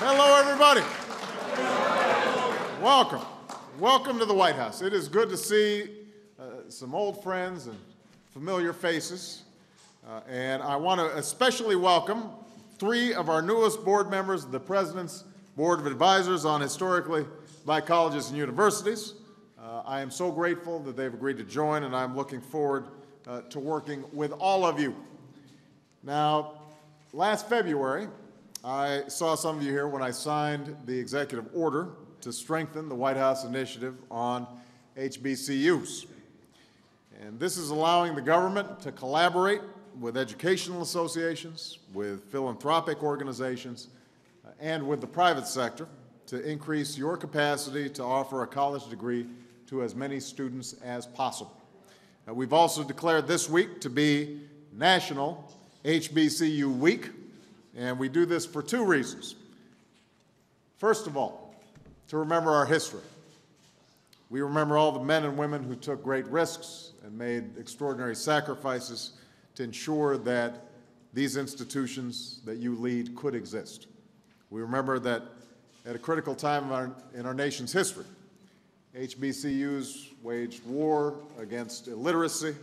Hello, everybody. Welcome. Welcome to the White House. It is good to see some old friends and familiar faces. And I want to especially welcome three of our newest board members of the President's Board of Advisors on Historically Black Colleges and Universities. I am so grateful that they've agreed to join, and I'm looking forward to working with all of you. Now, last February, I saw some of you here when I signed the executive order to strengthen the White House initiative on HBCUs. And this is allowing the government to collaborate with educational associations, with philanthropic organizations, and with the private sector to increase your capacity to offer a college degree to as many students as possible. We've also declared this week to be National HBCU Week, and we do this for two reasons. First of all, to remember our history. We remember all the men and women who took great risks and made extraordinary sacrifices to ensure that these institutions that you lead could exist. We remember that at a critical time in our nation's history, HBCUs waged war against illiteracy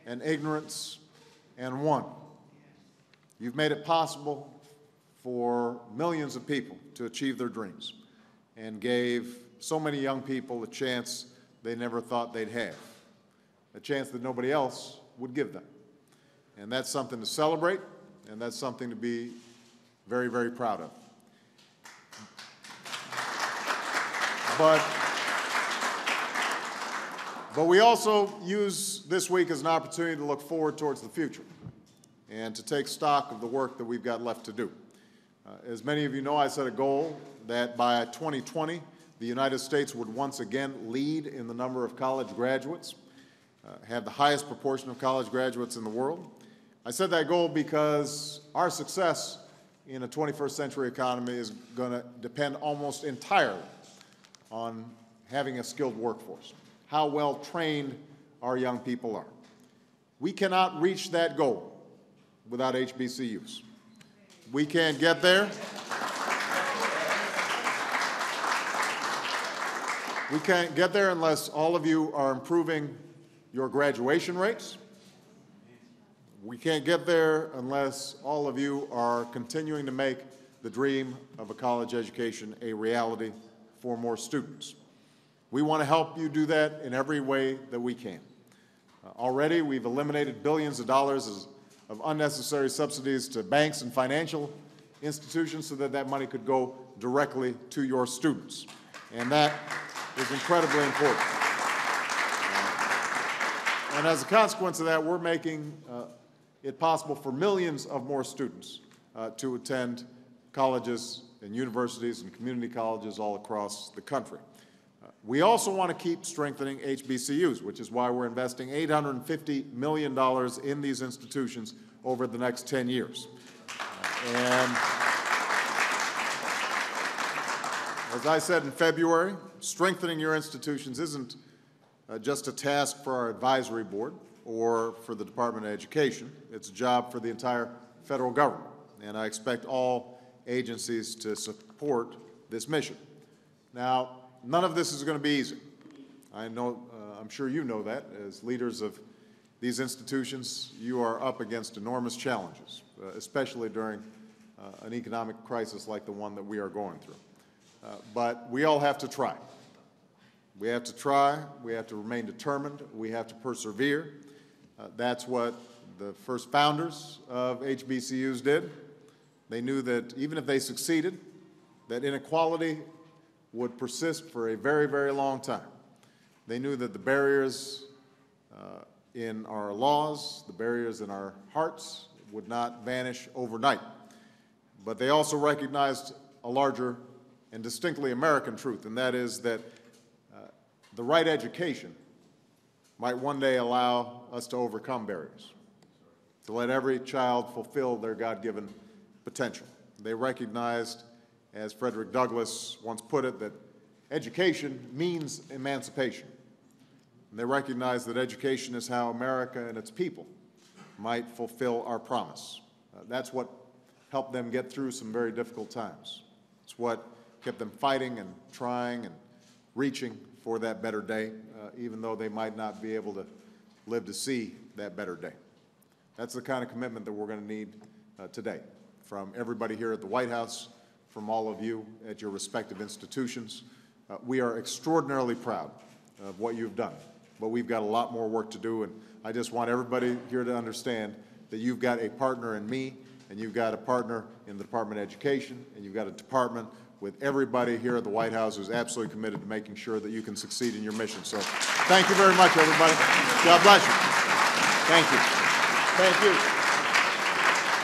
and ignorance and won. You've made it possible for millions of people to achieve their dreams and gave so many young people a chance they never thought they'd have, a chance that nobody else would give them. And that's something to celebrate, and that's something to be very, very proud of. But we also use this week as an opportunity to look forward towards the future and to take stock of the work that we've got left to do. As many of you know, I set a goal that by 2020, the United States would once again lead in the number of college graduates, have the highest proportion of college graduates in the world. I set that goal because our success in a 21st century economy is going to depend almost entirely on having a skilled workforce, how well trained our young people are. We cannot reach that goal without HBCUs. We can't get there. We can't get there unless all of you are improving your graduation rates. We can't get there unless all of you are continuing to make the dream of a college education a reality for more students. We want to help you do that in every way that we can. Already, we've eliminated billions of dollars of unnecessary subsidies to banks and financial institutions so that that money could go directly to your students. And that is incredibly important. And as a consequence of that, we're making it possible for millions of more students to attend colleges and universities and community colleges all across the country. We also want to keep strengthening HBCUs, which is why we're investing $850 million in these institutions over the next 10 years. And as I said in February, strengthening your institutions isn't just a task for our advisory board or for the Department of Education. It's a job for the entire federal government, and I expect all agencies to support this mission. Now, none of this is going to be easy. I'm sure you know that. As leaders of these institutions, you are up against enormous challenges, especially during an economic crisis like the one that we are going through. But we all have to try. We have to try. We have to remain determined. We have to persevere. That's what the first founders of HBCUs did. They knew that even if they succeeded, that inequality would persist for a very, very long time. They knew that the barriers in our laws, the barriers in our hearts would not vanish overnight. But they also recognized a larger and distinctly American truth, and that is that the right education might one day allow us to overcome barriers, to let every child fulfill their God-given potential. They recognized, as Frederick Douglass once put it, that education means emancipation. And they recognized that education is how America and its people might fulfill our promise. That's what helped them get through some very difficult times. It's what kept them fighting and trying and reaching for that better day, even though they might not be able to live to see that better day. That's the kind of commitment that we're going to need today from everybody here at the White House, from all of you at your respective institutions. We are extraordinarily proud of what you've done, but we've got a lot more work to do, and I just want everybody here to understand that you've got a partner in me, and you've got a partner in the Department of Education, and you've got a department with everybody here at the White House who's absolutely committed to making sure that you can succeed in your mission. So thank you very much, everybody. God bless you. Thank you. Thank you.